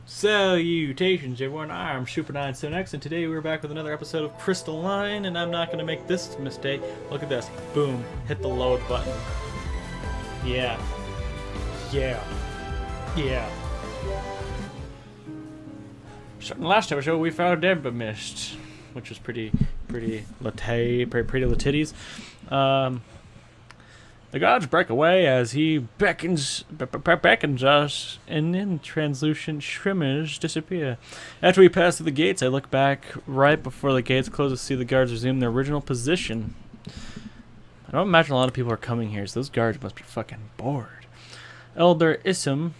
Salutations everyone, I'm Super97X and today we're back with another episode of Crystalline and I'm not going to make this mistake. Look at this. Boom. Hit the load button. Yeah. Yeah. Yeah. So in the last episode we found embermyst, which was pretty latitties. The gods break away as he beckons us, and then translucent shimmers disappear. After we pass through the gates, I look back right before the gates close to see the guards resume their original position. I don't imagine a lot of people are coming here, so those guards must be fucking bored. Elder Isom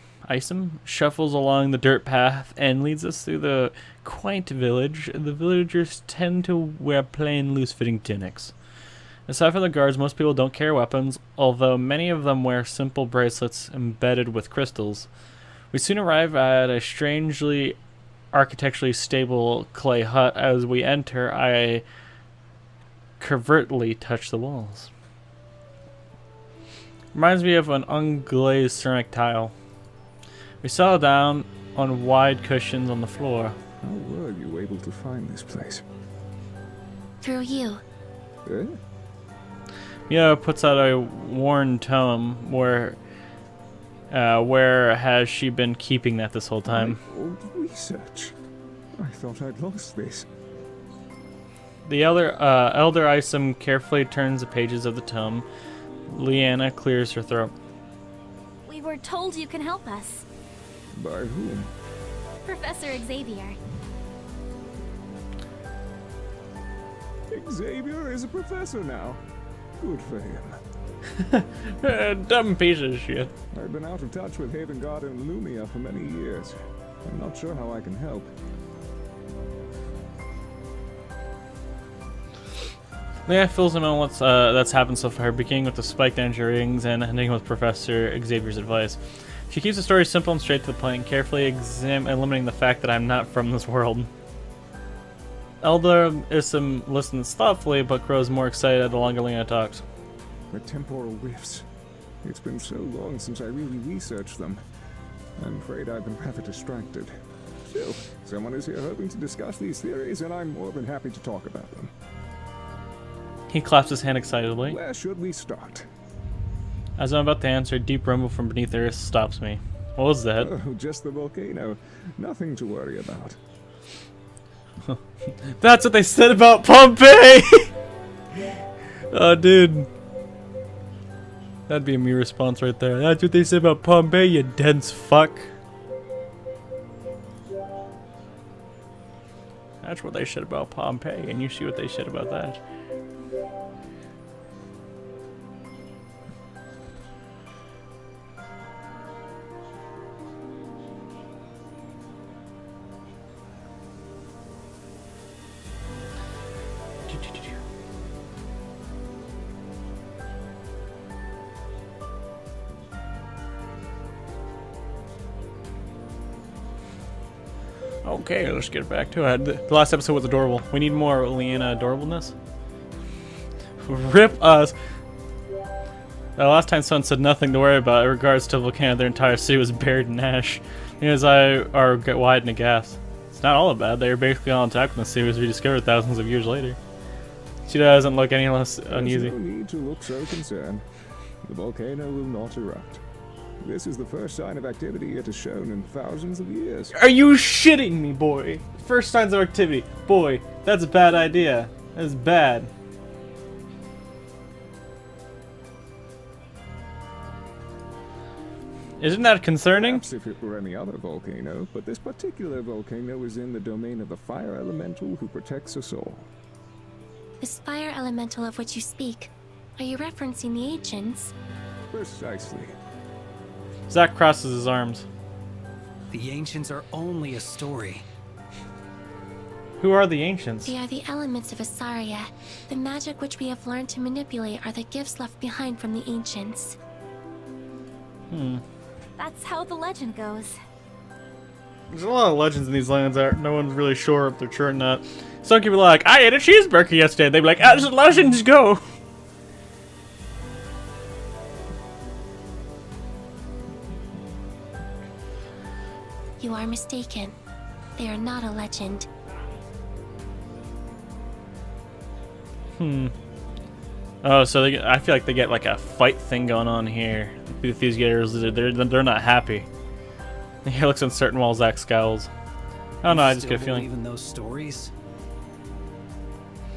shuffles along the dirt path and leads us through the quaint village. The villagers tend to wear plain, loose-fitting tunics. Aside from the guards, most people don't carry weapons, although many of them wear simple bracelets embedded with crystals. We soon arrive at a strangely architecturally stable clay hut. As we enter, I covertly touch the walls. Reminds me of an unglazed ceramic tile. We settle down on wide cushions on the floor. How were you able to find this place? Through you. Eh? Mia puts out a worn tome. Where has she been keeping that this whole time? My old research. I thought I'd lost this. The Elder Isom carefully turns the pages of the tome. Leanna clears her throat. We were told you can help us. By whom? Professor Xavier. Xavier is a professor now. Good for him. Dumb piece of shit. I've been out of touch with Haven God and Lumia for many years. I'm not sure how I can help. Leah fills him in on what's that's happened so far, beginning with the spiked energy rings and ending with Professor Xavier's advice. She keeps the story simple and straight to the point, carefully eliminating the fact that I'm not from this world. Elder Isom listens thoughtfully, but grows more excited the longer Leanna talks. The temporal rifts. It's been so long since I really researched them. I'm afraid I've been rather distracted. Still, someone is here hoping to discuss these theories, and I'm more than happy to talk about them. He claps his hand excitedly. Where should we start? As I'm about to answer, a deep rumble from beneath the earth stops me. What was that? Oh, just the volcano. Nothing to worry about. That's what they said about Pompeii! Oh, dude. That'd be a me response right there. That's what they said about Pompeii, you dense fuck. That's what they said about Pompeii, and you see what they said about that. Okay, let's get back to it. The last episode was adorable. We need more Leanna adorableness. Rip us! Last time someone said nothing to worry about in regards to the volcano. Their entire city was buried in ash. His eyes are wide and aghast. It's not all bad. They were basically all intact when the city was rediscovered thousands of years later. She doesn't look any less uneasy. There's no need to look so concerned. The volcano will not erupt. This is the first sign of activity it has shown in thousands of years. Are you shitting me, boy? First signs of activity. Boy, that's a bad idea. That's bad. Isn't that concerning? Perhaps if it were any other volcano, but this particular volcano is in the domain of the fire elemental who protects us all. This fire elemental of which you speak, are you referencing the ancients? Precisely. Zach crosses his arms. The ancients are only a story. Who are the ancients? They are the elements of Asaria. The magic which we have learned to manipulate are the gifts left behind from the ancients. That's how the legend goes. There's a lot of legends in these lands that no one's really sure if they're true or not. Some people are like, I ate a cheeseburger yesterday. They'd be like, as legends go. You are mistaken. They are not a legend. Oh, so I feel like they get like a fight thing going on here. These guys, they're not happy. He looks uncertain while Zack scowls. I don't know, I just get a feeling. Believe in those stories?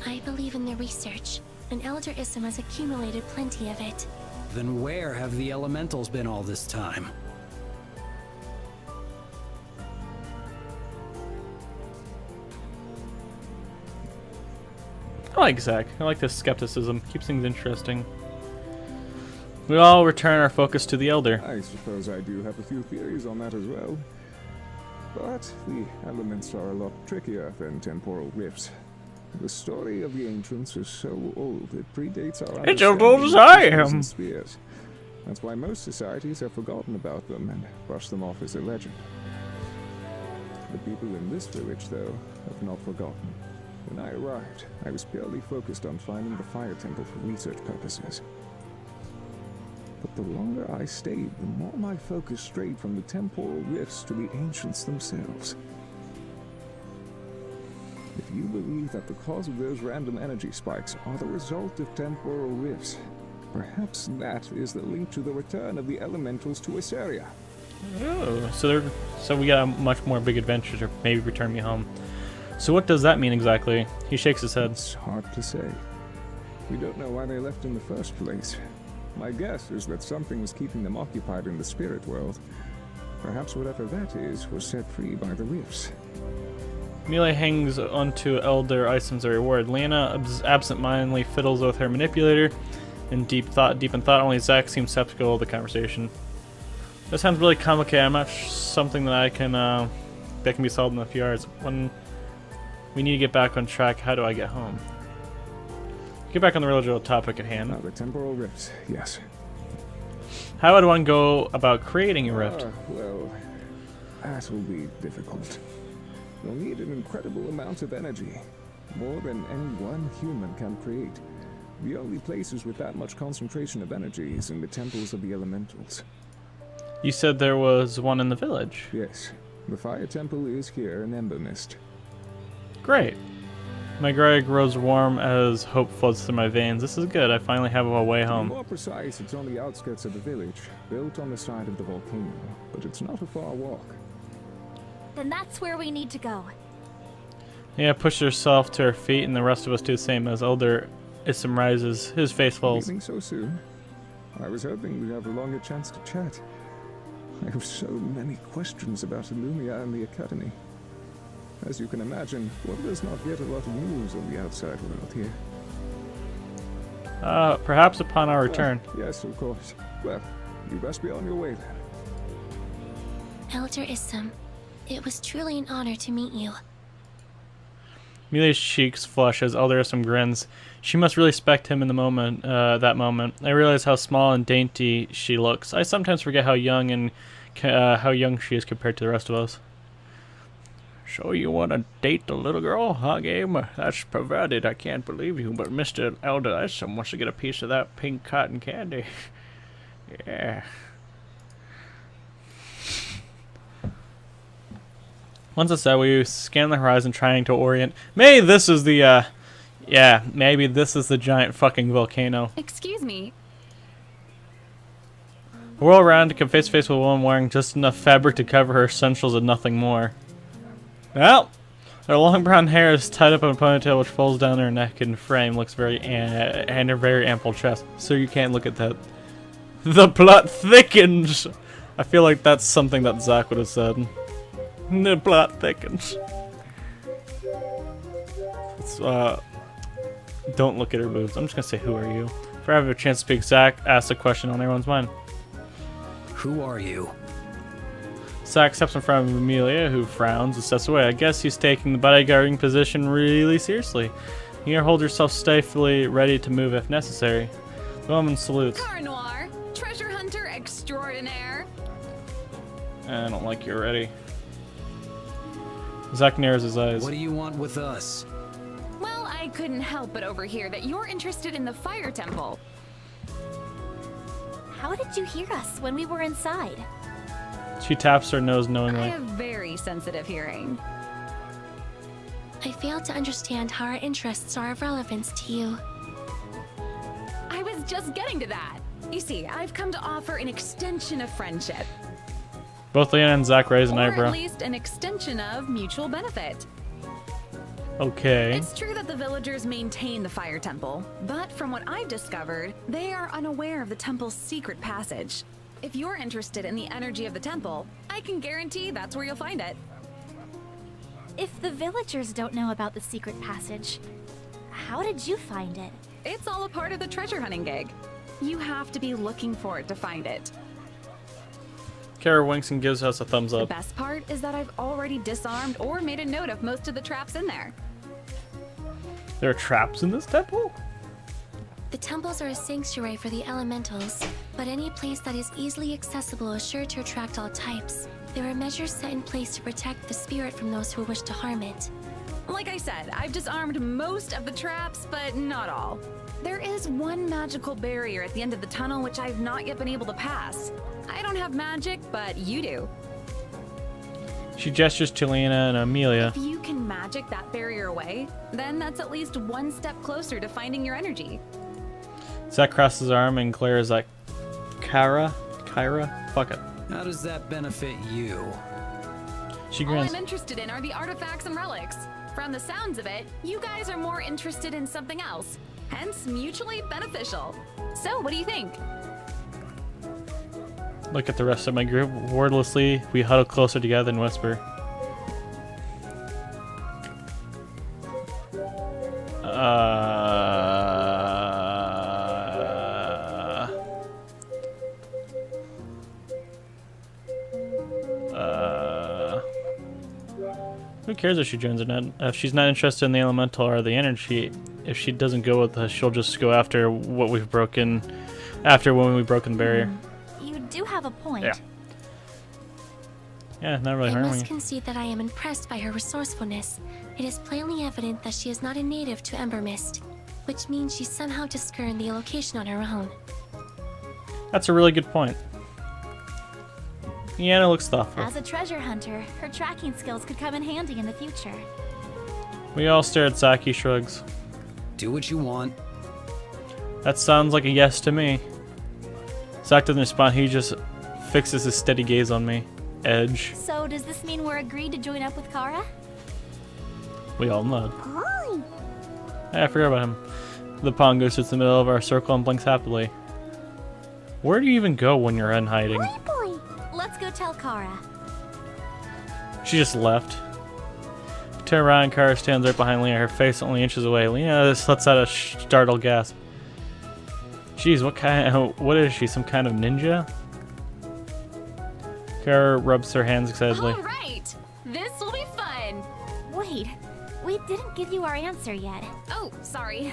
I believe in the research, and Elder Ism has accumulated plenty of it. Then where have the elementals been all this time? I like Zack. I like this skepticism. Keeps things interesting. We all return our focus to the Elder. I suppose I do have a few theories on that as well. But the elements are a lot trickier than temporal rifts. The story of the ancients is so old it predates our It's as old as understanding I of prisms am. and spheres. That's why most societies have forgotten about them and brushed them off as a legend. The people in this village, though, have not forgotten. When I arrived, I was purely focused on finding the fire temple for research purposes. But the longer I stayed, the more my focus strayed from the temporal rifts to the ancients themselves. If you believe that the cause of those random energy spikes are the result of temporal rifts, perhaps that is the link to the return of the elementals to Assyria. Oh, so we got a much more big adventure to maybe return me home. So what does that mean exactly? He shakes his head. It's hard to say. We don't know why they left in the first place. My guess is that something was keeping them occupied in the spirit world. Perhaps whatever that is was set free by the rifts. Melee hangs onto Elder Isom's reward. Lena absent-mindedly fiddles with her manipulator. In deep in thought, only Zack seems skeptical of the conversation. This sounds really complicated. I'm not something that that can be solved in a few hours. When we need to get back on track, how do I get home? Get back on the original topic at hand. Now, the temporal rifts, yes. How would one go about creating a rift? Well, that will be difficult. You'll need an incredible amount of energy. More than any one human can create. The only places with that much concentration of energy is in the temples of the elementals. You said there was one in the village. Yes, the fire temple is here in Embermyst. Great. My grey grows warm as hope floods through my veins. This is good. I finally have a way To be home. more precise, it's on the outskirts of the village, built on the side of the volcano, but it's not a far walk. Then that's where we need to go. Yeah, pushed herself to her feet, and the rest of us do the same. As Elder Isom rises, his face falls. Leaving so soon? I was hoping we'd have a longer chance to chat. I have so many questions about Illumia and the Academy. As you can imagine, one does not get a lot of news on the outside world here. Perhaps upon our return. Yes, of course. Well, you best be on your way then. Elder Ism, it was truly an honor to meet you. Melee's cheeks flush as Elder Isom grins. She must really respect him in the moment. That moment, I realize how small and dainty she looks. I sometimes forget how young she is compared to the rest of us. So you want to date the little girl, huh, Game? That's perverted. I can't believe you. But Mr. Elder Isom wants to get a piece of that pink cotton candy. Yeah. Once it's said, we scan the horizon, trying to orient. Maybe this is the, maybe this is the giant fucking volcano. Excuse me. Whirl around to come face to face with a woman wearing just enough fabric to cover her essentials and nothing more. Well, her long brown hair is tied up in a ponytail which falls down her neck and frame looks and her very ample chest. So you can't look at that. The plot thickens! I feel like that's something that Zack would have said. The plot thickens. It's, don't look at her boobs. I'm just gonna say, who are you? If I have a chance to speak, Zack asks a question on everyone's mind. Who are you? Zack steps in front of Amelia, who frowns and steps away. I guess he's taking the bodyguarding position really seriously. You hold yourself safely, ready to move if necessary. The woman salutes. Car Noir, treasure hunter extraordinaire. I don't like you're ready. Zack narrows his eyes. What do you want with us? Well, I couldn't help but overhear that you're interested in the fire temple. How did you hear us when we were inside? She taps her nose I knowingly. have very sensitive hearing. I fail to understand how our interests are of relevance to you. I was just getting to that. You see, I've come to offer an extension of friendship. Both Leanna and Zach raise an Or eyebrow. at least an extension of mutual benefit. Okay. It's true that the villagers maintain the fire temple, but from what I've discovered, they are unaware of the temple's secret passage. If you're interested in the energy of the temple, I can guarantee that's where you'll find it. If the villagers don't know about the secret passage, how did you find it? It's all a part of the treasure hunting gig. You have to be looking for it to find it. Kara winks and gives us a thumbs The up. best part is that I've already disarmed or made a note of most of the traps in there. There are traps in this temple? The temples are a sanctuary for the elementals, but any place that is easily accessible is sure to attract all types. There are measures set in place to protect the spirit from those who wish to harm it. Like I said, I've disarmed most of the traps, but not all. There is one magical barrier at the end of the tunnel which I've not yet been able to pass. I don't have magic, but you do. She gestures to Lena and Amelia. If you can magic that barrier away, then that's at least one step closer to finding your energy. Zach crosses his arm and glares at Kyra? Fuck it. How does that benefit you? She All grins. I'm interested in are the artifacts and relics. From the sounds of it, you guys are more interested in something else, hence mutually beneficial. So what do you think? Look at the rest of my group. Wordlessly, we huddle closer together and whisper. Who cares if she joins or not? If she's not interested in the elemental or the energy, if she doesn't go with us, she'll just go after what we've broken, after when we've broken the barrier. You do have a point. Yeah. Yeah, not really I harming must you. concede that I am impressed by her resourcefulness. It is plainly evident that she is not a native to Embermyst, which means she somehow discerned the location on her own. That's a really good point. Iana looks thoughtful. As a treasure hunter, her tracking skills could come in handy in the future. We all stare at Zach. He shrugs. Do what you want. That sounds like a yes to me. Zach doesn't respond. He just fixes his steady gaze on me. Edge. So does this mean we're agreed to join up with Kara? We all nod. Hey, I forgot about him. The Pongo sits in the middle of our circle and blinks happily. Where do you even go when you're in hiding? Let's go tell Kara. She just left. Turn around, Kara stands right behind Lena, her face only inches away. Lena just lets out a startled gasp. Jeez, what is she, some kind of ninja? Kara rubs her hands excitedly. All right, this will be fun. Wait, we didn't give you our answer yet. Oh, sorry.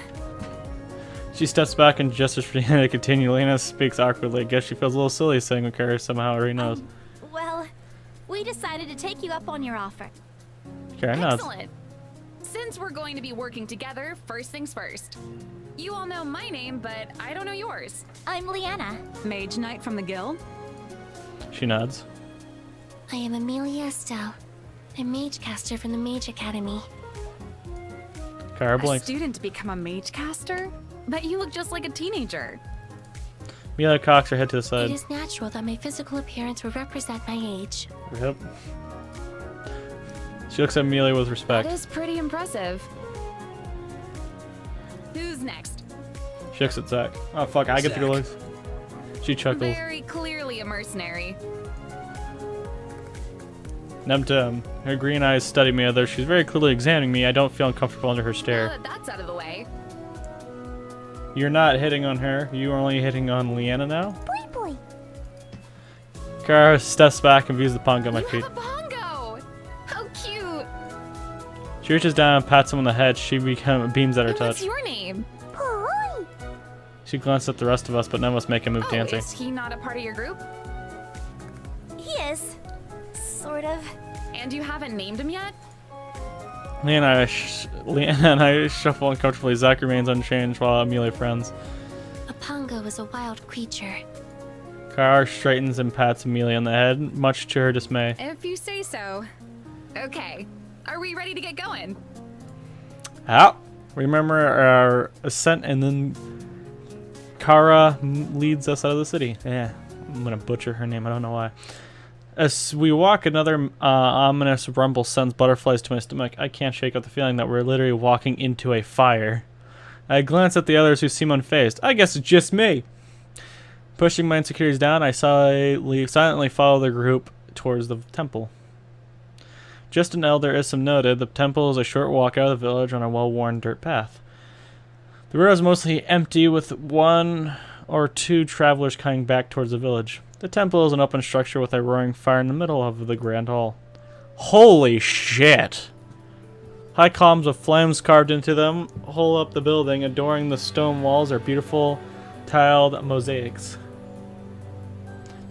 She steps back and gestures for Lena to continue. Lena speaks awkwardly. I guess she feels a little silly saying what Kara somehow already knows. Well, we decided to take you up on your offer. Kara nods. Excellent. Since we're going to be working together, first things first. You all know my name, but I don't know yours. I'm Leanna. Mage Knight from the guild? She nods. I am Amelia Estelle, a mage caster from the Mage Academy. Kara A blinks. student to become a mage caster? But you look just like a teenager. Amelia cocks her head to the It side. is natural that my physical appearance would represent my age. Yep. She looks at Amelia with That respect. is pretty impressive. Who's next? She looks at Zach. Oh fuck, I get to go Zach. last. She chuckles. Very clearly a mercenary. Nemta, her green eyes study me, although she's very clearly examining me. I don't feel uncomfortable under her Now stare. that that's out of the way. You're not hitting on her. You are only hitting on Leanna now? Boy. Kara steps back and views the Pongo at my You feet. have a bongo! How cute! She reaches down and pats him on the head. She beams at her And what's touch. your name? She glances at the rest of us, but none of us make a move Oh, dancing. is he not a part of your group? He is. Sort of. And you haven't named him yet? Leanna and I shuffle uncomfortably. Zach remains unchanged while Amelia frowns. A pongo is a wild creature. Kara straightens and pats Amelia on the head, much to her dismay. If you say so. Okay, are we ready to get going? Out. Remember our ascent, and then Kara leads us out of the city. Yeah, I'm gonna butcher her name. I don't know why. As we walk, another ominous rumble sends butterflies to my stomach. I can't shake off the feeling that we're literally walking into a fire. I glance at the others who seem unfazed. I guess it's just me. Pushing my insecurities down, I silently follow the group towards the temple. Just an elder Isam noted, the temple is a short walk out of the village on a well-worn dirt path. The road is mostly empty, with 1 or 2 travelers coming back towards the village. The temple is an open structure with a roaring fire in the middle of the grand hall. Holy shit! High columns of flames carved into them hold up the building. Adoring the stone walls are beautiful tiled mosaics.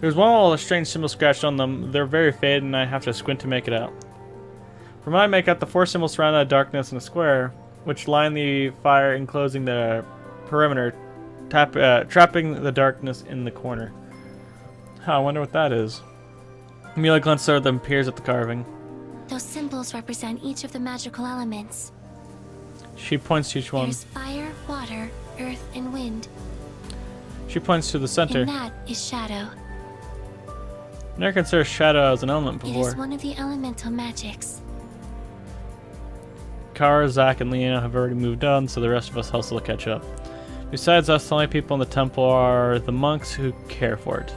There's one wall with a strange symbol scratched on them. They're very faded and I have to squint to make it out. From what I make out, the 4 symbols surrounded a darkness in a square, which line the fire enclosing the perimeter, trapping the darkness in the corner. I wonder what that is. Amelia glances over them and peers at the carving. Those symbols represent each of the magical elements. She points to each one. There's fire, water, earth, and wind. She points to the center. And that is shadow. Never considered shadow as an element It before. is one of the elemental magics. Kara, Zach, and Lena have already moved on, so the rest of us hustle to catch up. Besides us, the only people in the temple are the monks who care for it.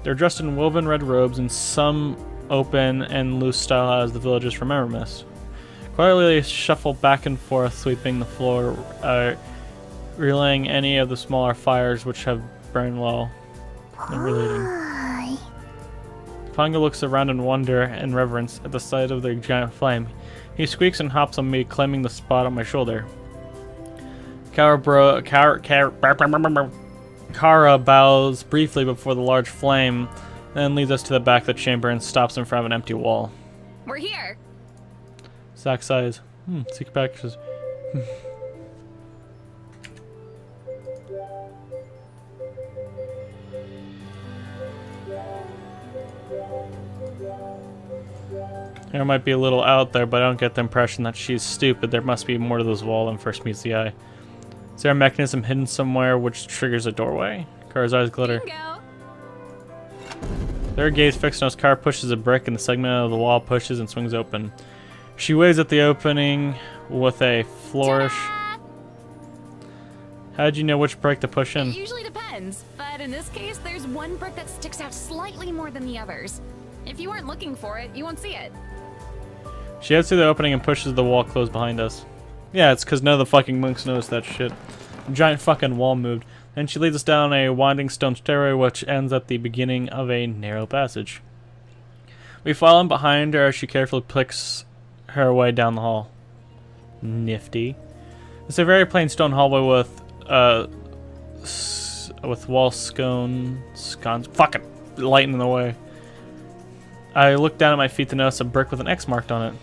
They're dressed in woven red robes and some open and loose style as the villagers from embermyst. Quietly they shuffle back and forth, sweeping the floor, relaying any of the smaller fires which have burned low, and relating. Pongo looks around in wonder and reverence at the sight of the giant flame. He squeaks and hops on me, claiming the spot on my shoulder. Kara bows briefly before the large flame, then leads us to the back of the chamber and stops in front of an empty wall. We're here. Zach sighs. Secret packages. It might be a little out there, but I don't get the impression that she's stupid. There must be more to this wall than first meets the eye. Is there a mechanism hidden somewhere which triggers a doorway? Kara's eyes glitter. Bingo. Their gaze fixed on us. Kara pushes a brick and the segment of the wall pushes and swings open. She waves at the opening with a flourish. Ta-da! How'd you know which brick to push in? It usually depends, but in this case, there's one brick that sticks out slightly more than the others. If you weren't looking for it, you won't see it. She heads to the opening and pushes the wall closed behind us. Yeah, it's because none of the fucking monks noticed that shit. The giant fucking wall moved. Then she leads us down a winding stone stairway which ends at the beginning of a narrow passage. We follow in behind her as she carefully picks her way down the hall. Nifty. It's a very plain stone hallway with wall scones fucking lighting in the way. I look down at my feet to notice a brick with an X marked on it.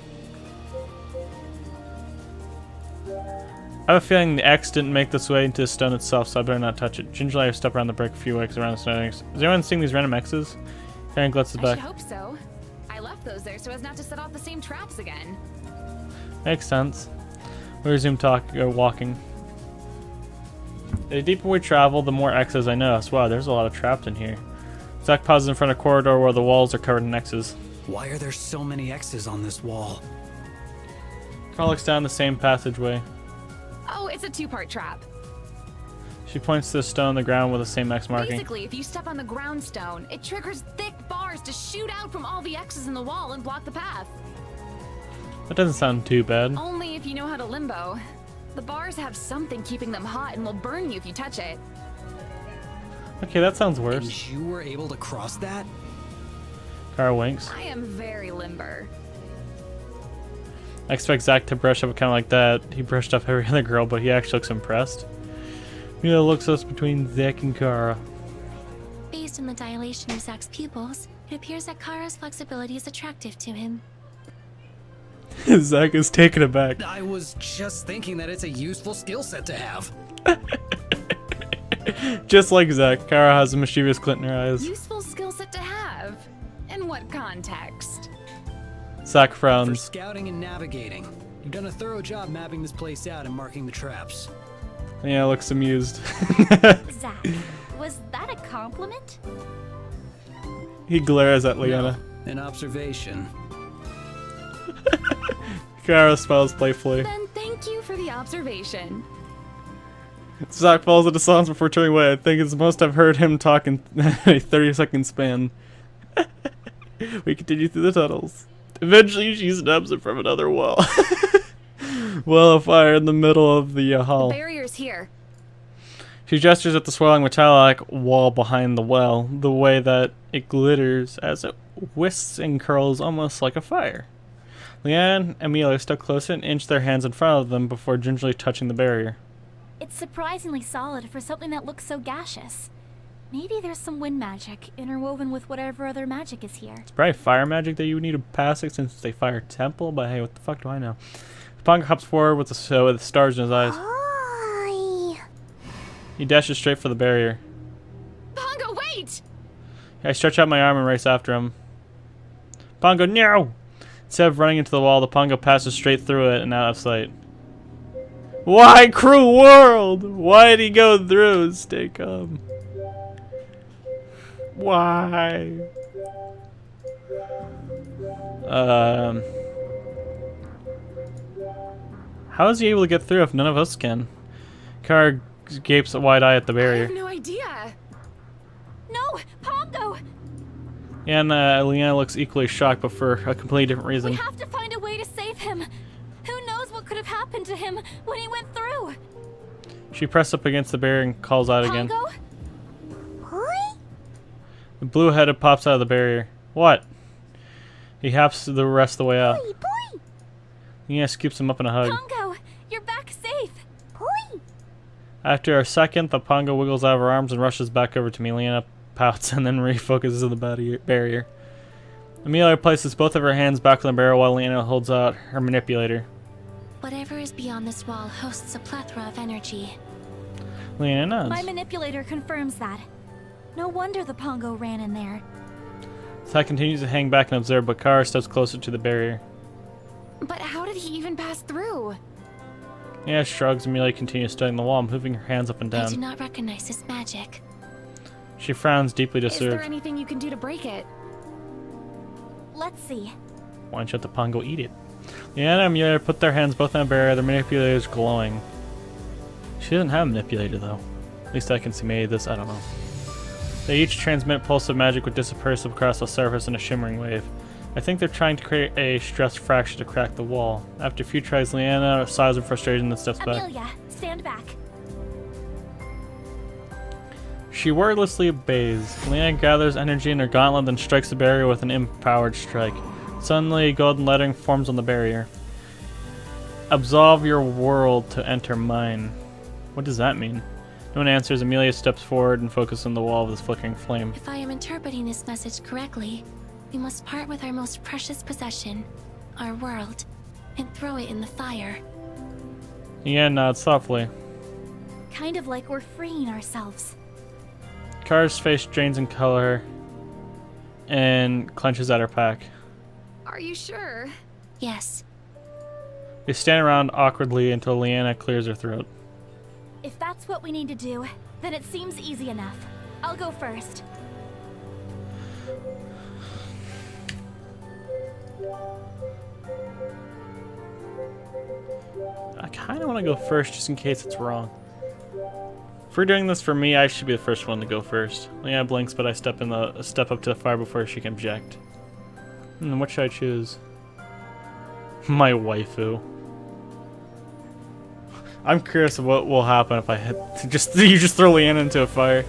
I have a feeling the X didn't make this way into the stone itself, so I better not touch it. Gingerly, I step around the brick a few ways around the stone. Is anyone seeing these random X's? Karen glances I back. should hope so. I left those there so as not to set off the same traps again. Makes sense. We resume walking. The deeper we travel, the more X's I notice. Wow, there's a lot of traps in here. Zach pauses in front of a corridor where the walls are covered in X's. Why are there so many X's on this wall? Carl looks down the same passageway. Oh, it's a 2-part trap. She points to the stone on the ground with the same X marking. Basically, if you step on the ground stone, it triggers thick bars to shoot out from all the X's in the wall and block the path. That doesn't sound too bad. Only if you know how to limbo. The bars have something keeping them hot and will burn you if you touch it. Okay, that sounds worse. And you were able to cross that? Kara winks. I am very limber. I expect Zach to brush up kind of like that. He brushed up every other girl, but he actually looks impressed. Mila looks us between Zach and Kara. Based on the dilation of Zach's pupils, it appears that Kara's flexibility is attractive to him. Zach is taken aback. I was just thinking that it's a useful skill set to have. Just like Zack, Kara has a mischievous glint in her eyes. Useful skill set to have. In what context? Zack For frowns. scouting and navigating. You've done a thorough job mapping this place out and marking the traps. Yeah, looks amused. Zack, was that a compliment? He glares at Leanna. An observation. Kara smiles playfully. Then thank you for the observation. Zack falls into silence before turning away. I think it's the most I've heard him talk in a 30-second span. We continue through the tunnels. Eventually, she snaps it from another wall. Well of fire in the middle of the hall. The barrier's here. She gestures at the swirling metallic wall behind the well, the way that it glitters as it whisks and curls almost like a fire. Leanne and Amelia stuck close and inch their hands in front of them before gingerly touching the barrier. It's surprisingly solid for something that looks so gaseous. Maybe there's some wind magic interwoven with whatever other magic is here. It's probably fire magic that you would need to pass it since it's a fire temple, but hey, what the fuck do I know? Pongo hops forward with the stars in his eyes. Hi. He dashes straight for the barrier. Pongo, wait! I stretch out my arm and race after him. Pongo, no! Instead of running into the wall, the Pongo passes straight through it and out of sight. Why, cruel world? Why did he go through? Stay calm. Why? How is he able to get through if none of us can? Kara gapes a wide eye at the I barrier. have no idea. No, Pongo! And Leanna looks equally shocked, but for a completely different We reason. have to find a way to save him. Who knows what could have happened to him when he went through? She presses up against the barrier and calls out again. Pongo? The blue head pops out of the barrier. What? He hops the rest of the way out. Leanna scoops him up in a hug. Pongo, you're back safe. After a second, the Pongo wiggles out of her arms and rushes back over to me. Leanna pouts and then refocuses on the barrier. Amelia places both of her hands back on the barrel while Leanna holds out her manipulator. Whatever is beyond this wall hosts a plethora of energy. Leanna nods. My manipulator confirms that. No wonder the Pongo ran in there. Zack continues to hang back and observe, but Kara steps closer to the barrier. But how did he even pass through? Yeah, shrugs. Amelia continues studying the wall, moving her hands up and I do down. not recognize this magic. She frowns, deeply Is there disturbed. anything you can do to break it? Let's see. Why don't you let the Pongo eat it? Leanna and Amelia put their hands both on the barrier, their manipulators glowing. She doesn't have a manipulator, though. At least I can see maybe this, I don't know. They each transmit pulse of magic which disperses across the surface in a shimmering wave. I think they're trying to create a stress fracture to crack the wall. After a few tries, Leanna sighs in frustration and steps back. Amelia, stand back. She wordlessly obeys. Leanna gathers energy in her gauntlet and strikes the barrier with an empowered strike. Suddenly, golden lettering forms on the barrier. Absolve your world to enter mine. What does that mean? No one answers. Amelia steps forward and focuses on the wall with this flickering flame. If I am interpreting this message correctly, we must part with our most precious possession, our world, and throw it in the fire. Leanna nods thoughtfully. Kind of like we're freeing ourselves. Kara's face drains in color and clenches at her pack. Are you sure? Yes, They stand around awkwardly until Leanna clears her throat. If that's what we need to do, then it seems easy enough. I'll go first. I kind of want to go first just in case it's wrong. If we're doing this for me, I should be the first one to go first. Leanna blinks, but I step up to the fire before she can object. What should I choose? My waifu. I'm curious of what will happen if I hit. You just throw Leanna into a fire.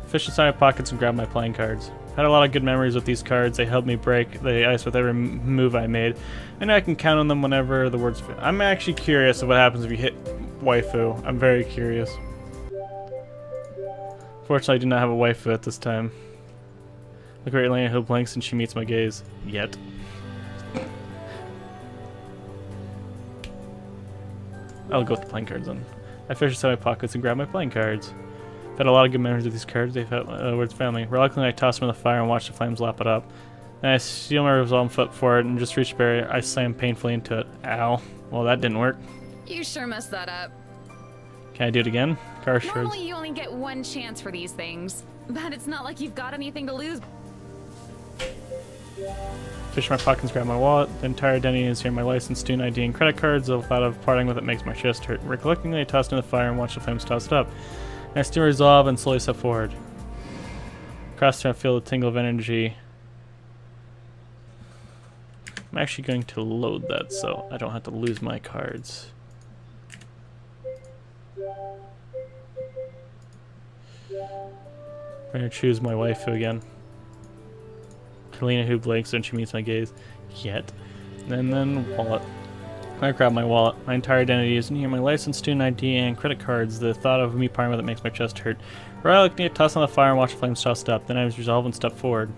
Fish inside my pockets and grab my playing cards. Had a lot of good memories with these cards. They helped me break the ice with every move I made, and I can count on them whenever the words fit. I'm actually curious of what happens if you hit waifu. I'm very curious. Fortunately, I do not have a waifu at this time. Look at Elena who blinks and she meets my gaze. Yet. I'll go with the playing cards then. I fish inside my pockets and grab my playing cards. I've had a lot of good memories of these cards. They felt words family. Reluctantly, I toss them in the fire and watch the flames lap it up. Then I steal my resolve foot forward and just reach the barrier. I slam painfully into it. Ow. Well, that didn't work. You sure messed that up. Can I do it again? Car shards. Normally you only get one chance for these things, but it's not like you've got anything to lose. Fish my pockets, grab my wallet. The entire identity is here. My license, student ID, and credit cards. The thought of parting with it makes my chest hurt. Reluctantly, I toss it in the fire and watch the flames toss it up. I still resolve and slowly step forward. Across the room, I feel the tingle of energy. I'm actually going to load that so I don't have to lose my cards. I'm going to choose my waifu again. Helena, who blinks when she meets my gaze. Yet. And then wallet. I grab my wallet. My entire identity is in here. My license, student ID, and credit cards. The thought of me parting with it makes my chest hurt. Reluctantly, I toss on the fire and watch the flames toss up. Then I resolve and step forward.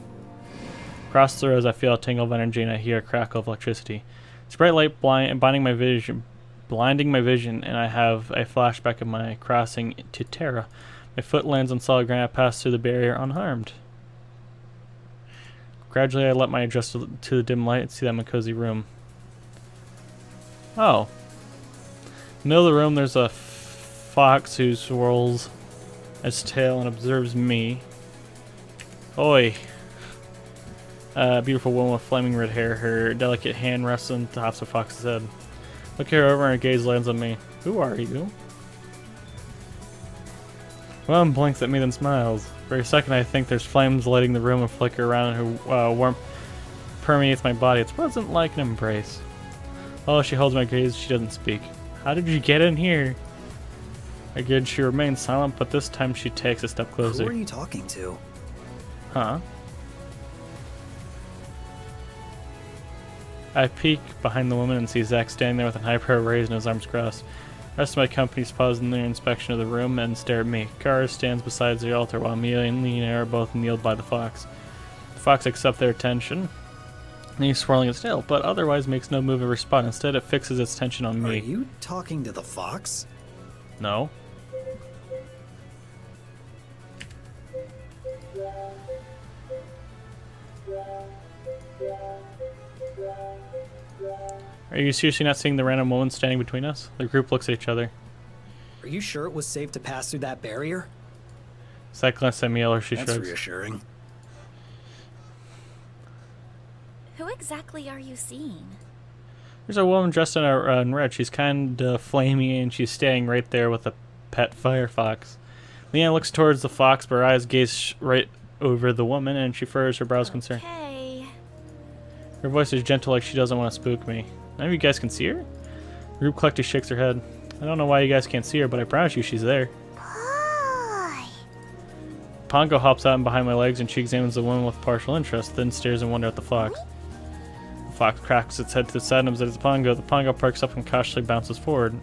Across the rows, I feel a tingle of energy and I hear a crackle of electricity. It's bright light blinding my vision, and I have a flashback of my crossing to Terra. My foot lands on solid ground. I pass through the barrier unharmed. Gradually, I let my adjust to the dim light and see that I'm in a cozy room. Oh. In the middle of the room, there's a fox who swirls its tail and observes me. Oi. A beautiful woman with flaming red hair. Her delicate hand rests on the top of the fox's head. Look her over and her gaze lands on me. Who are you? Woman blinks at me then smiles. For a second I think there's flames lighting the room and flicker around and her warmth permeates my body. It's wasn't like an embrace. Oh, she holds my gaze, she doesn't speak. How did you get in here? Again, she remains silent, but this time she takes a step closer. Who are you talking to? Huh? I peek behind the woman and see Zack standing there with an eyebrow raised and his arms crossed. The rest of my companies pause in their inspection of the room and stare at me. Kara stands beside the altar while Amelia and Lena are both kneeled by the fox. The fox accepts their attention, and he's swirling its tail, but otherwise makes no move in response. Instead, it fixes its attention on me. Are you talking to the fox? No. Are you seriously not seeing the random woman standing between us? The group looks at each other. Are you sure it was safe to pass through that barrier? Zack glanced at me, or she That's shrugs. reassuring. Who exactly are you seeing? There's a woman dressed in red. She's kind of flamey, and she's standing right there with a pet firefox. Leanne looks towards the fox, but her eyes gaze right over the woman, and she furrows her brows concerned. Okay. Her voice is gentle, like she doesn't want to spook me. None of you guys can see her? The group collectively shakes her head. I don't know why you guys can't see her, but I promise you she's there. Boy. Pongo hops out and behind my legs, and she examines the woman with partial interest, then stares in wonder at the fox. The fox cracks its head to the side and observes the Pongo. The Pongo perks up and cautiously bounces forward.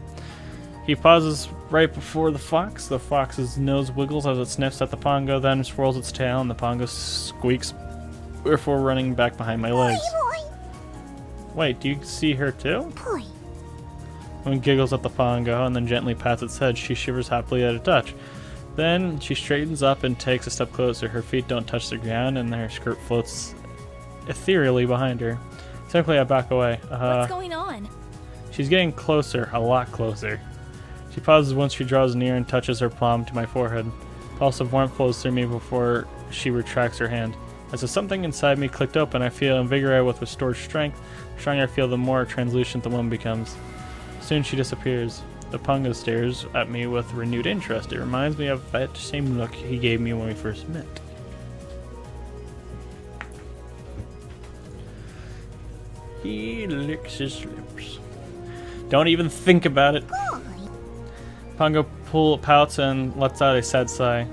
He pauses right before the fox. The fox's nose wiggles as it sniffs at the Pongo, then swirls its tail, and the Pongo squeaks before running back behind my legs. Wait, do you see her too? Boy. Woman giggles at the Pongo and then gently pats its head. She shivers happily at a touch. Then she straightens up and takes a step closer. Her feet don't touch the ground and her skirt floats ethereally behind her. Simply I back away. What's going on? She's getting closer, a lot closer. She pauses once she draws near and touches her palm to my forehead. A pulse of warmth flows through me before she retracts her hand. As if something inside me clicked open, I feel invigorated with restored strength. The stronger I feel, the more translucent the woman becomes. Soon she disappears. The Pongo stares at me with renewed interest. It reminds me of that same look he gave me when we first met. He licks his lips. Don't even think about it. Pongo pouts and lets out a sad sigh.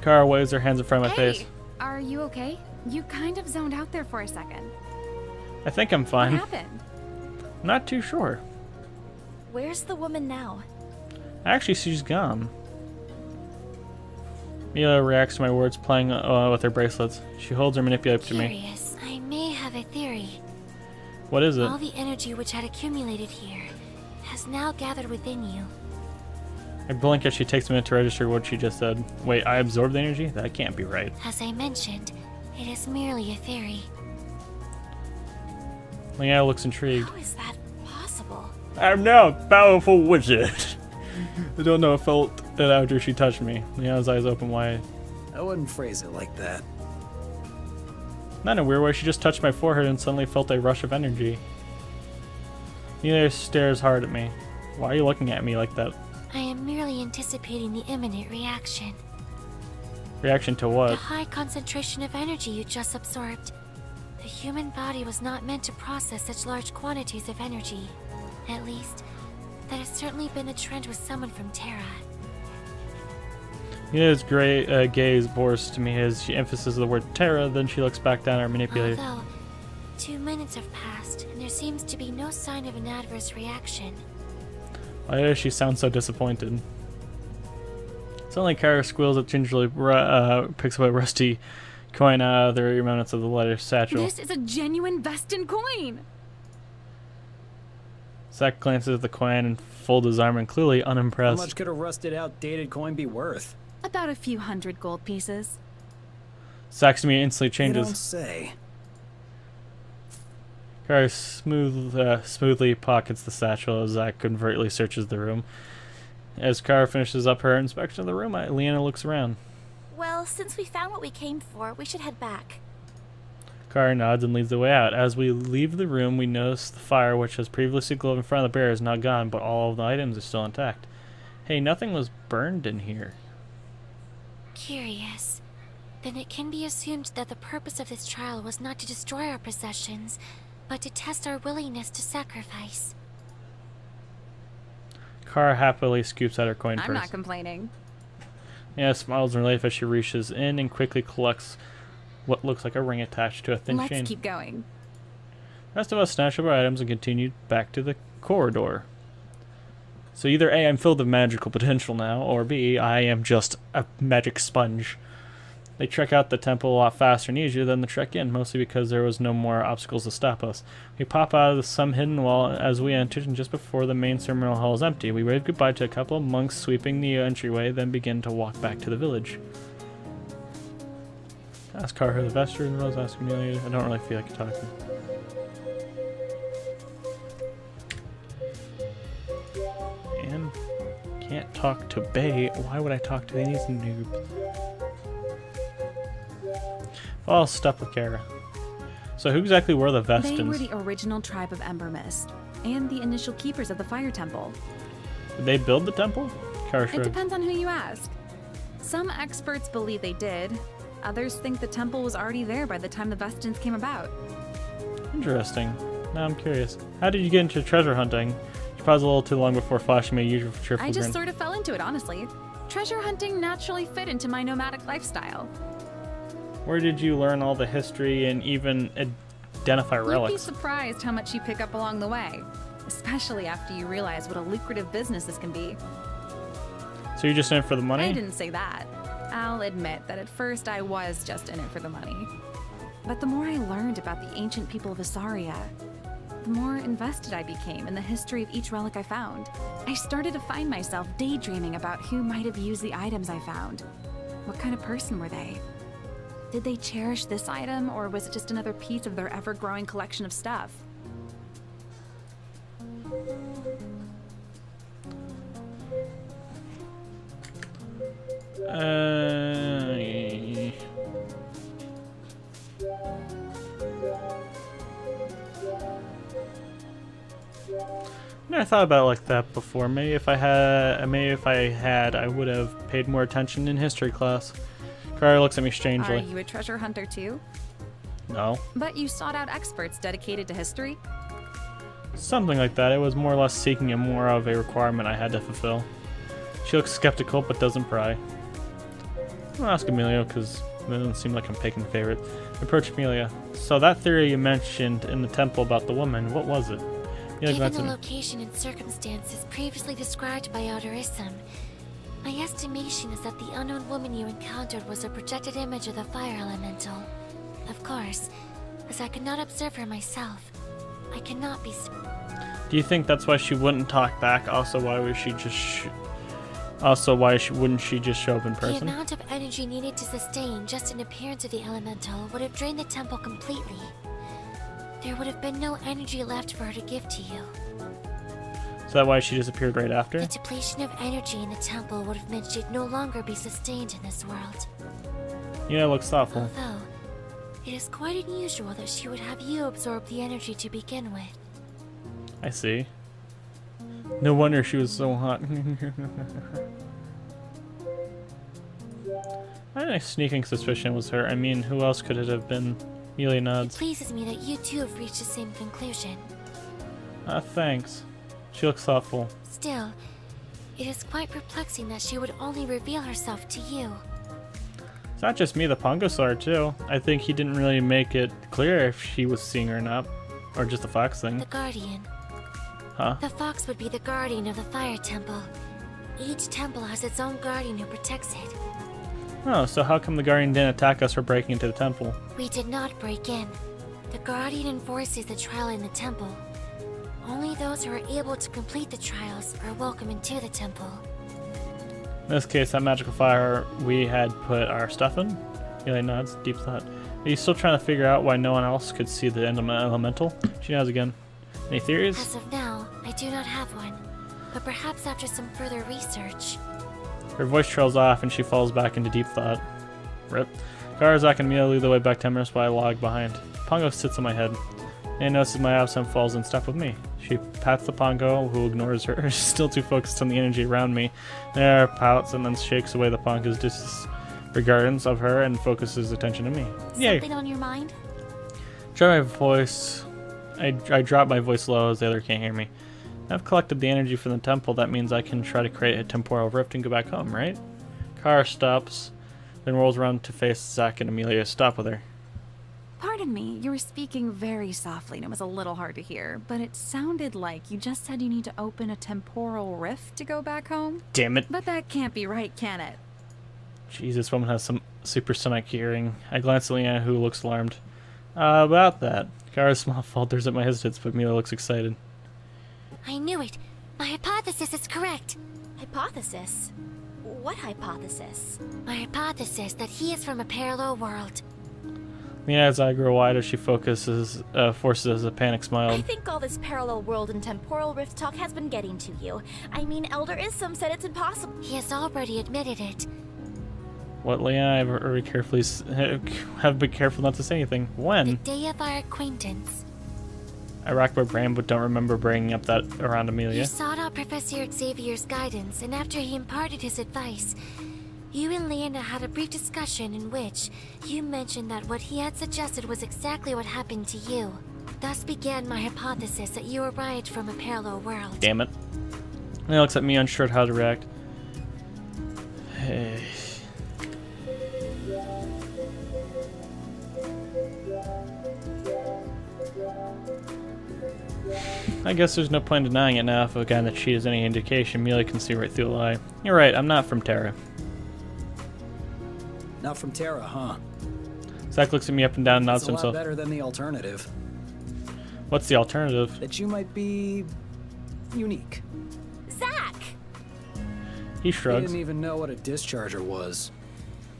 Kara waves her hands in front of my face. Are you okay? You kind of zoned out there for a second. I think I'm fine. What happened? Not too sure. Where's the woman now? Actually, she's gone. Mila reacts to my words, playing with her bracelets. She holds her manipulator to me. Curious, I may have a theory. What is it? All the energy which had accumulated here has now gathered within you. I blink as she takes a minute to register what she just said. Wait, I absorbed the energy? That can't be right. As I mentioned, it is merely a theory. Leanna looks intrigued. How is that possible? I'm now a powerful wizard. I don't know if I felt it after she touched me. Leanna's eyes open wide. I wouldn't phrase it like that. Not in a weird way, she just touched my forehead and suddenly felt a rush of energy. Leanna stares hard at me. Why are you looking at me like that? I am merely anticipating the imminent reaction. Reaction to The what? high concentration of energy you just absorbed. The human body was not meant to process such large quantities of energy. At least, that has certainly been the trend with someone from Terra. Leanna's gray gaze bores to me as she emphasizes the word Terra, then she looks back down at our manipulator. Although, 2 minutes have passed, and there seems to be no sign of an adverse reaction. Why does she sound so disappointed? Suddenly, Kara squeals up gingerly, picks up a rusty coin out of the remnants of the letter satchel. This is a genuine Vestin coin! Zack glances at the coin and folds his arm and clearly How unimpressed. much could a rusted out dated coin be worth? About a few hundred gold pieces. Zack's demeanor instantly You don't changes. say. Kara smoothly pockets the satchel as Zack covertly searches the room. As Kara finishes up her inspection of the room, Leanna looks around. Well, since we found what we came for, we should head back. Kara nods and leads the way out. As we leave the room, we notice the fire, which has previously glowed in front of the bear, is now gone, but all of the items are still intact. Hey, nothing was burned in here. Curious. Then it can be assumed that the purpose of this trial was not to destroy our possessions, but to test our willingness to sacrifice. Kara happily scoops out her coin I'm purse. not complaining. Yeah, smiles in relief as she reaches in and quickly collects what looks like a ring attached to a thin Let's chain. keep going. The rest of us snatch up our items and continue back to the corridor. So either A, I'm filled with magical potential now, or B, I am just a magic sponge. They trek out the temple a lot faster and easier than the trek in, mostly because there was no more obstacles to stop us. We pop out of some hidden wall as we entered, and just before the main ceremonial hall is empty, we wave goodbye to a couple of monks sweeping the entryway, then begin to walk back to the village. Ask Kara the Vesture and Rose, ask Amelia. I don't really feel like talking. And can't talk to Bay. Why would I talk to these noobs? I'll stop with Kara. So who exactly were the They Vestins? were the original tribe of Embermyst, and the initial keepers of the fire temple. Did they build the temple? Kara It shrugged. depends on who you ask. Some experts believe they did. Others think the temple was already there by the time the Vestins came about. Interesting. Now I'm curious. How did you get into treasure hunting? You paused a little too long before flashing me a usual cheerful I just grin. sort of fell into it, honestly. Treasure hunting naturally fit into my nomadic lifestyle. Where did you learn all the history and even identify You'd be relics? surprised how much you pick up along the way, especially after you realize what a lucrative business this can be. So you're just in it for the money? I didn't say that. I'll admit that at first I was just in it for the money. But the more I learned about the ancient people of Asaria, the more invested I became in the history of each relic I found. I started to find myself daydreaming about who might have used the items I found. What kind of person were they? Did they cherish this item, or was it just another piece of their ever-growing collection of stuff? Never thought about it like that before. Maybe if I had, I would have paid more attention in history class. Kara looks at me Are strangely. you a treasure hunter too? No. But you sought out experts dedicated to history? Something like that. It was more or less seeking a more of a requirement I had to fulfill. She looks skeptical but doesn't pry. I'll ask Amelia because it doesn't seem like I'm picking a favorite. I approach Amelia. So that theory you mentioned in the temple about the woman, what was it? Amelia Given glances the at me. location and circumstances previously described by Elder Issam, my estimation is that the unknown woman you encountered was a projected image of the fire elemental. Of course, as I could not observe her myself, I cannot be Do you think that's why she wouldn't talk back? Also, why was she just? Wouldn't she just show up in The person? amount of energy needed to sustain just an appearance of the elemental would have drained the temple completely. There would have been no energy left for her to give to you. Is that why she disappeared right after? The depletion of energy in the temple would have meant she'd no longer be sustained in this world. Yeah, it looks thoughtful. Although, it is quite unusual that she would have you absorb the energy to begin with. I see. No wonder she was so hot. I had a sneaking suspicion it was her. I mean, who else could it have been? Amelia It nods. pleases me that you too have reached the same conclusion. Thanks. She looks thoughtful. Still, it is quite perplexing that she would only reveal herself to you. It's not just me, the Pongo saw her too. I think he didn't really make it clear if she was seeing her or not. Or just the fox thing. The Guardian. Huh? The fox would be the guardian of the fire temple. Each temple has its own guardian who protects it. Oh, so how come the Guardian didn't attack us for breaking into the temple? We did not break in. The guardian enforces the trial in the temple. Only those who are able to complete the trials are welcome into the temple. In this case, that magical fire we had put our stuff in? Eli nods, deep thought. Are you still trying to figure out why no one else could see the elemental? She nods again. Any theories? As of now, I do not have one. But perhaps after some further research. Her voice trails off and she falls back into deep thought. Rip. Garazak and Mia lead the way back 10 minutes while I log behind. Pongo sits on my head. And notices my absent falls in step with me. She pats the Pongo, who ignores her. She's still too focused on the energy around me. There, pouts and then shakes away the Pongo's disregardance of her and focuses attention to me. Yay! Something on your mind? Try my voice. I drop my voice low as the other can't hear me. I've collected the energy from the temple. That means I can try to create a temporal rift and go back home, right? Car stops, then rolls around to face Zach and Amelia. Stop with her. Pardon me, you were speaking very softly and it was a little hard to hear, but it sounded like you just said you need to open a temporal rift to go back home? Damn it. But that can't be right, can it? Jeez, this woman has some supersonic hearing. I glance at Leanna, who looks alarmed. About that. Kara's small falters at my hesitance, but Amelia looks excited. I knew it. My hypothesis is correct. Hypothesis? What hypothesis? My hypothesis that he is from a parallel world. Leanna's eye grow wide as she forces a panic smile. I think all this parallel world and temporal rift talk has been getting to you. I mean, Elder Isum said it's impossible. He has already admitted it. What, Leanna? I very carefully have been careful not to say anything. The When? day of our acquaintance. I rack my brain, but don't remember bringing up that around Amelia. You sought out Professor Xavier's guidance, and after he imparted his advice, you and Leanna had a brief discussion in which you mentioned that what he had suggested was exactly what happened to you. Thus began my hypothesis that you arrived from a parallel world. Damn it. And he looks at me unsure how to react. Hey. I guess there's no point in denying it now. If a guy that she is any indication, Amelia can see right through the lie. You're right, I'm not from Terra. Not from Terra, huh? Zach looks at me up and down and nods That's to a lot himself. better than the alternative. What's the alternative? That you might be unique. Zach! He He shrugs. didn't even know what a discharger was.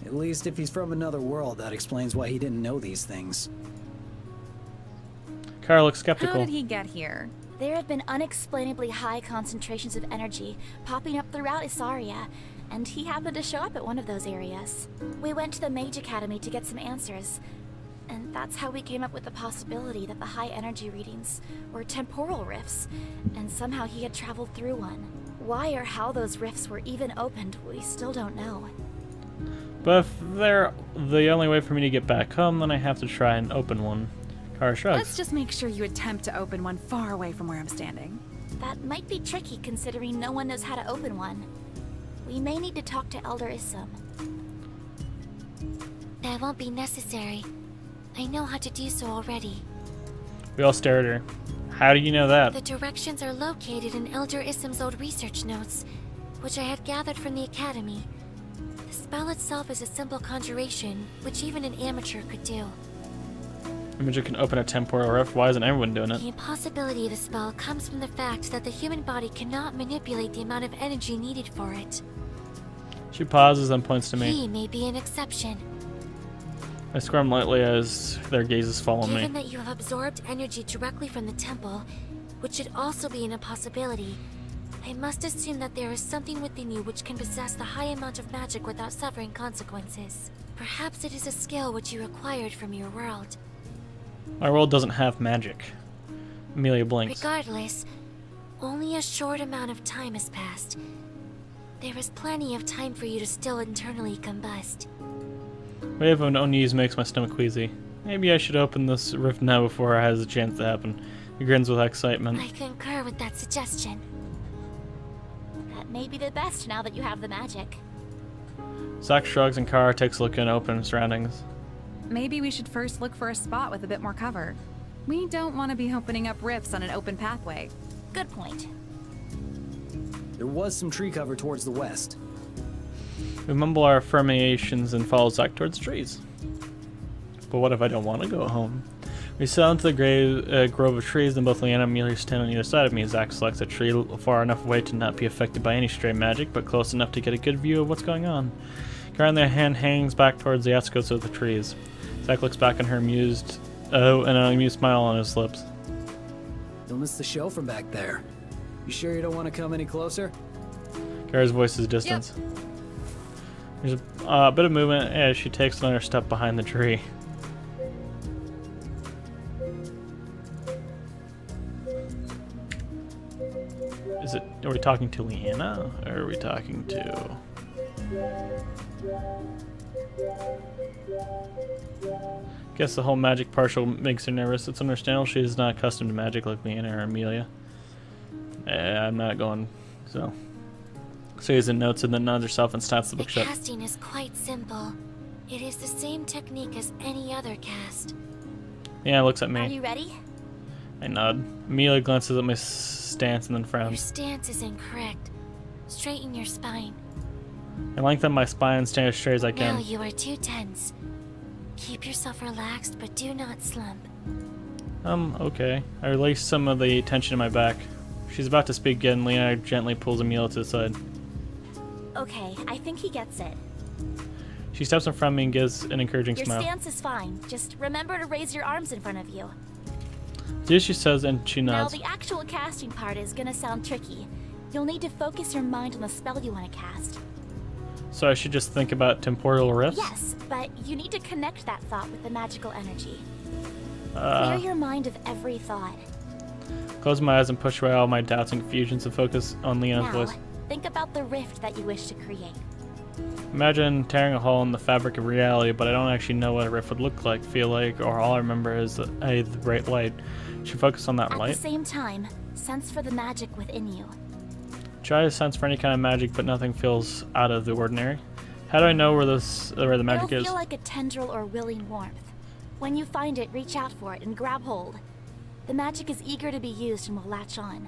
At least if he's from another world, that explains why he didn't know these things. Kara looks How skeptical. did he get here? There have been unexplainably high concentrations of energy popping up throughout Isaria, and he happened to show up at one of those areas. We went to the Mage Academy to get some answers, and that's how we came up with the possibility that the high energy readings were temporal rifts, and somehow he had traveled through one. Why or how those rifts were even opened, we still don't know. But if they're the only way for me to get back home, then I have to try and open one. Kara shrugs. Let's just make sure you attempt to open one far away from where I'm standing. That might be tricky considering no one knows how to open one. We may need to talk to Elder Isum. That won't be necessary. I know how to do so already. We all stare at her. How do you know that? The directions are located in Elder Isum's old research notes, which I had gathered from the Academy. The spell itself is a simple conjuration, which even an amateur could do. Imogen can open a temporal rift. Why isn't everyone doing it? The impossibility of the spell comes from the fact that the human body cannot manipulate the amount of energy needed for it. She pauses and points to me. He may be an exception. I squirm lightly as their gazes fall on me. Given that you have absorbed energy directly from the temple, which should also be an impossibility, I must assume that there is something within you which can possess the high amount of magic without suffering consequences. Perhaps it is a skill which you acquired from your world. My world doesn't have magic. Amelia blinks. Regardless, only a short amount of time has passed. There is plenty of time for you to still internally combust. Wave of unease makes my stomach queasy. Maybe I should open this rift now before it has a chance to happen. He grins with excitement. I concur with that suggestion. That may be the best now that you have the magic. Zack shrugs and Kara takes a look at open surroundings. Maybe we should first look for a spot with a bit more cover. We don't want to be opening up rifts on an open pathway. Good point. There was some tree cover towards the west. We mumble our affirmations and follow Zack towards trees. But what if I don't want to go home? We sail into the grove of trees, and both Leanna and Amelia stand on either side of me. Zack selects a tree far enough away to not be affected by any stray magic, but close enough to get a good view of what's going on. Kara, on the other hand, hangs back towards the outskirts of the trees. Zack looks back on her amused, and an amused smile on his lips. You'll miss the show from back there. You sure you don't want to come any closer? Kara's voice is distant. There's a bit of movement as she takes another step behind the tree. Are we talking to Leanna, or are we talking to... Guess the whole magic partial makes her nervous. It's understandable she is not accustomed to magic like Leanna or Amelia. I'm not going, so... Susan notes and then nods herself and snaps the book shut. The casting is quite simple. It is the same technique as any other cast. Yeah, looks at me. Are you ready? I nod. Amelia glances at my stance and then Your frowns. stance is incorrect. Straighten your spine. I lengthen my spine and stand as straight as I Now can. you are too tense. Keep yourself relaxed, but do not slump. Okay. I release some of the tension in my back. She's about to speak again. Leanna gently pulls Amelia to the side. Okay, I think he gets it. She steps in front of me and gives an encouraging Your smile. stance is fine. Just remember to raise your arms in front of you. This she says and she Now, nods. the actual casting part is gonna sound tricky. You'll need to focus your mind on the spell you want to cast. So I should just think about temporal rifts? Yes, but you need to connect that thought with the magical energy. Clear your mind of every thought. Close my eyes and push away all my doubts and confusions and focus on Leanna's Now, voice. think about the rift that you wish to create. Imagine tearing a hole in the fabric of reality, but I don't actually know what a rift would look like, feel like, or all I remember is the bright light. Should focus on that At light? the same time, sense for the magic within you. Try to sense for any kind of magic, but nothing feels out of the ordinary. How do I know where the magic It'll is? feel like a tendril or willing warmth. When you find it, reach out for it and grab hold. The magic is eager to be used and will latch on.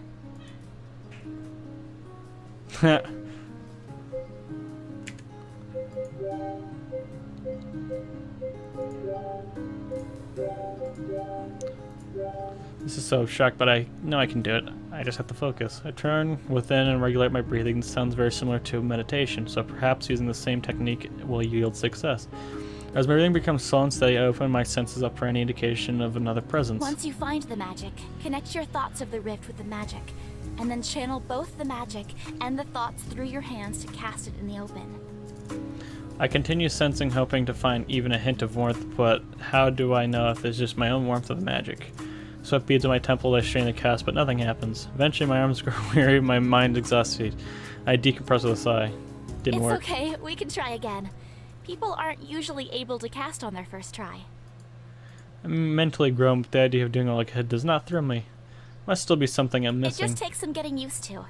This is so shocked, but I know I can do it. I just have to focus. I turn within and regulate my breathing. This sounds very similar to meditation, so perhaps using the same technique will yield success. As my breathing becomes slow and steady, I open my senses up for any indication of another presence. Once you find the magic, connect your thoughts of the rift with the magic, and then channel both the magic and the thoughts through your hands to cast it in the open. I continue sensing, hoping to find even a hint of warmth, but how do I know if it's just my own warmth or the magic? Sweat beads on my temple, I strain the cast, but nothing happens. Eventually my arms grow weary, my mind exhausted. I decompress with a sigh. Didn't work. It's okay, we can try again. People aren't usually able to cast on their first try. I'm mentally grown, but the idea of doing all I could does not thrill me. Must still be something I'm It missing. just takes some getting used to.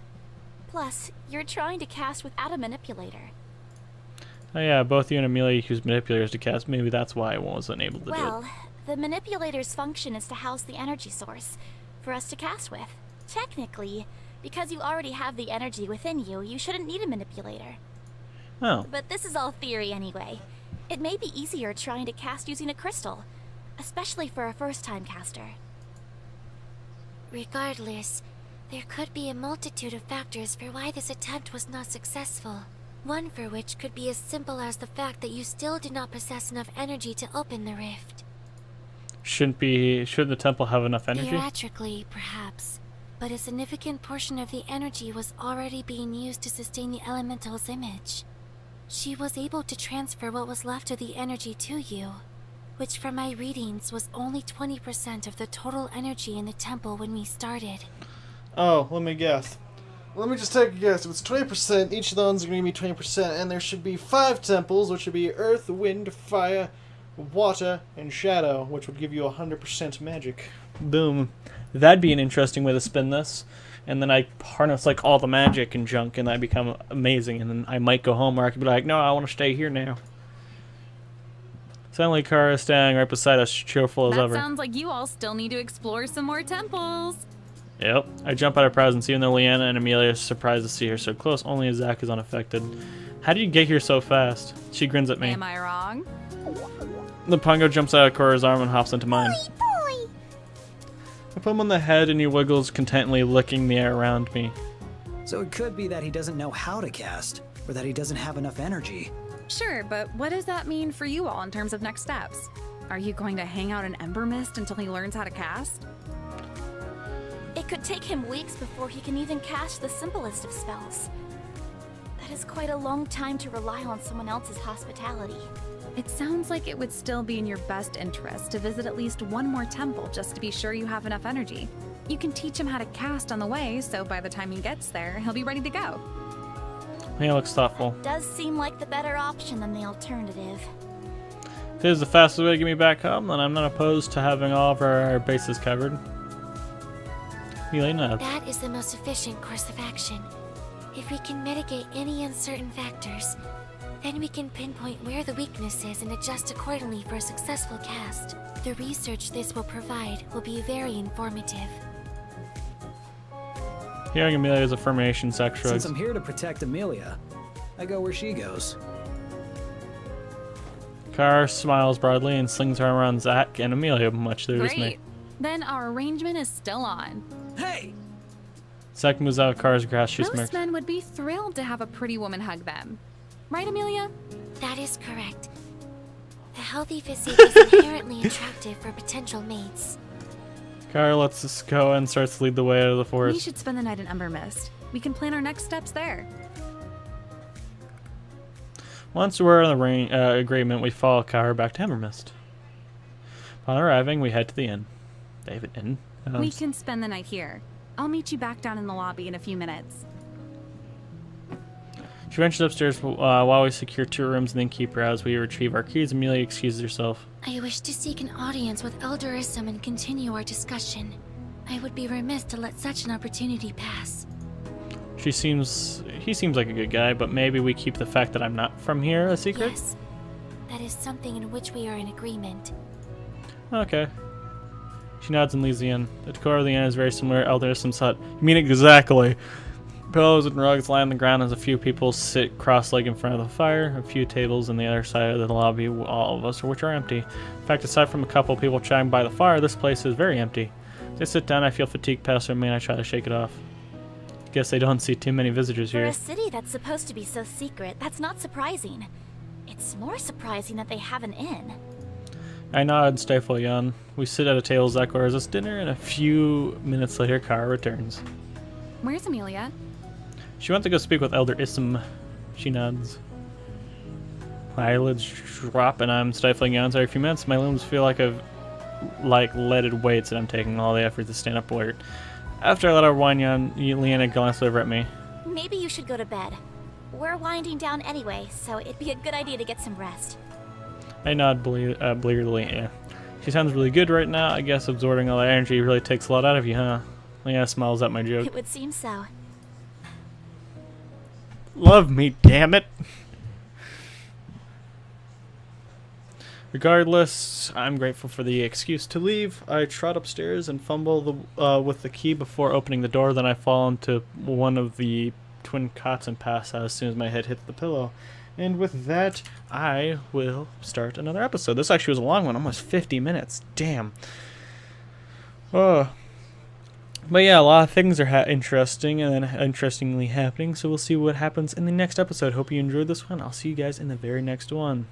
Plus, you're trying to cast without a manipulator. Oh yeah, both you and Amelia use manipulators to cast. Maybe that's why I wasn't able to do Well, it. the manipulator's function is to house the energy source for us to cast with. Technically, because you already have the energy within you, you shouldn't need a manipulator. Oh, But this is all theory anyway. It may be easier trying to cast using a crystal. especially for a first-time caster. Regardless, there could be a multitude of factors for why this attempt was not successful. One for which could be as simple as the fact that you still did not possess enough energy to open the rift. Shouldn't the temple have enough energy? Theoretically, perhaps. But a significant portion of the energy was already being used to sustain the elemental's image. She was able to transfer what was left of the energy to you, which from my readings was only 20% of the total energy in the temple when we started. Oh, let me guess. Let me just take a guess. If it's 20%, each of those are going to be 20%, and there should be 5 temples, which would be earth, wind, fire, water, and shadow, which would give you 100% magic. Boom. That'd be an interesting way to spin this. And then I harness like all the magic and junk, and I become amazing. And then I might go home, or I could be like, no, I want to stay here now. Suddenly, Kara is standing right beside us, cheerful as That ever. sounds like you all still need to explore some more temples. Yep. I jump out of presence, even though Leanna and Amelia are surprised to see her so close. Only Zach is unaffected. How do you get here so fast? She grins at me. Am I wrong? The Pongo jumps out of Cora's arm and hops into mine. I put him on the head and he wiggles contentedly, licking the air around me. So it could be that he doesn't know how to cast, or that he doesn't have enough energy. Sure, but what does that mean for you all in terms of next steps? Are you going to hang out in embermyst until he learns how to cast? It could take him weeks before he can even cast the simplest of spells. That is quite a long time to rely on someone else's hospitality. It sounds like it would still be in your best interest to visit at least one more temple just to be sure you have enough energy. You can teach him how to cast on the way, so by the time he gets there, he'll be ready to go. He looks thoughtful. Does seem like the better option than the alternative. If it is the fastest way to get me back home, then I'm not opposed to having all of our bases covered. Amelia nods. That is the most efficient course of action. If we can mitigate any uncertain factors, then we can pinpoint where the weakness is and adjust accordingly for a successful cast. The research this will provide will be very informative. Hearing Amelia's affirmation, Zach shrugs. Since I'm here to protect Amelia, I go where she goes. Kara smiles broadly and slings her arm around Zach and Amelia, much to their dismay. Great. Then our arrangement is still on. Hey! Zach moves out of Kara's grasp. She Most smirks. men would be thrilled to have a pretty woman hug them. Right, Amelia? That is correct. A healthy physique is inherently attractive for potential mates. Kara lets us go and starts to lead the way out of the We forest. should spend the night in Embermyst. We can plan our next steps there. Once we're in the agreement, we follow Kara back to Embermist. Upon arriving, we head to the inn. David Inn. We can spend the night here. I'll meet you back down in the lobby in a few minutes. She ventures upstairs while we secure 2 rooms and then keep her as we retrieve our keys. Amelia excuses herself. I wish to seek an audience with Elder Issam and continue our discussion. I would be remiss to let such an opportunity pass. He seems like a good guy, but maybe we keep the fact that I'm not from here a secret? Yes, that is something in which we are in agreement. Okay. She nods and leaves the inn. The decor of the inn is very similar to Elder Issam's hut. You mean exactly. Pillows and rugs lie on the ground as a few people sit cross-legged in front of the fire. A few tables on the other side of the lobby, all of us, which are empty. In fact, aside from a couple of people chatting by the fire, this place is very empty. As I sit down, I feel fatigue pass over me and I try to shake it off. Guess they don't see too many visitors For here. a city that's supposed to be so secret, that's not surprising. It's more surprising that they have an inn. I nod and stifle a yawn. We sit at a table, Zach orders us dinner, and a few minutes later, Kara returns. Where's Amelia? She went to go speak with Elder Issam. She nods. My eyelids drop and I'm stifling yawns every few minutes. My limbs feel like leaded weights and I'm taking all the effort to stand up alert. After I let our wine yawn, Leanna glanced over at me. Maybe you should go to bed. We're winding down anyway, so it'd be a good idea to get some rest. I nod blearily. Yeah. She sounds really good right now. I guess absorbing all that energy really takes a lot out of you, huh? Leanna smiles at my joke. It would seem so. Love me, damn it! Regardless, I'm grateful for the excuse to leave. I trot upstairs and fumble with the key before opening the door. Then I fall into one of the twin cots and pass out as soon as my head hits the pillow. And with that, I will start another episode. This actually was a long one, almost 50 minutes. Damn. Oh. But yeah, a lot of things are interesting and then interestingly happening, so we'll see what happens in the next episode. Hope you enjoyed this one. I'll see you guys in the very next one.